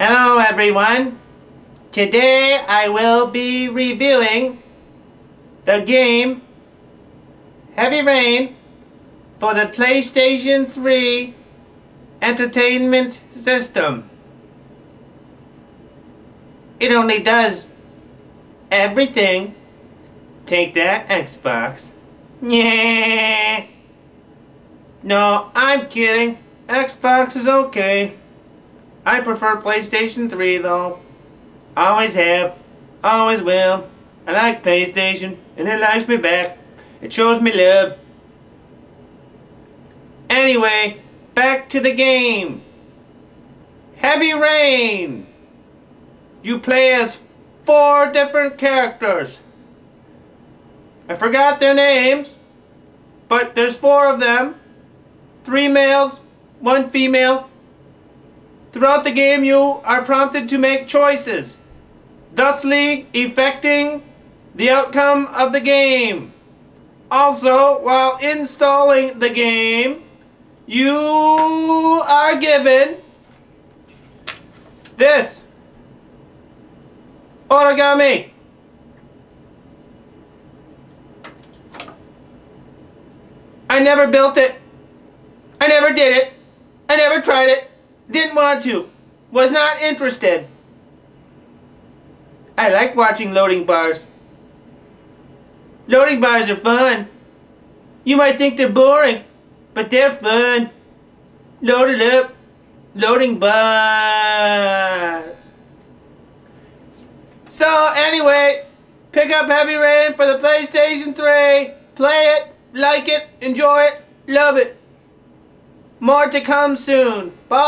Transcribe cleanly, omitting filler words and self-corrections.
Hello everyone. Today I will be reviewing the game Heavy Rain for the PlayStation 3 entertainment system. It only does everything. Take that, Xbox. Yeah. No, I'm kidding. Xbox is okay. I prefer PlayStation 3 though. Always have. Always will. I like PlayStation and it likes me back. It shows me love. Anyway, back to the game. Heavy Rain. You play as 4 different characters. I forgot their names, but there's 4 of them. 3 males, 1 female. Throughout the game you are prompted to make choices, thusly affecting the outcome of the game. Also, while installing the game, you are given this origami. I never built it. I never did it. I never tried it. Didn't want to. Was not interested. I like watching loading bars. Loading bars are fun. You might think they're boring, but they're fun. Load it up. Loading bars. So anyway, pick up Heavy Rain for the PlayStation 3. Play it, like it, enjoy it, love it. More to come soon. Bye.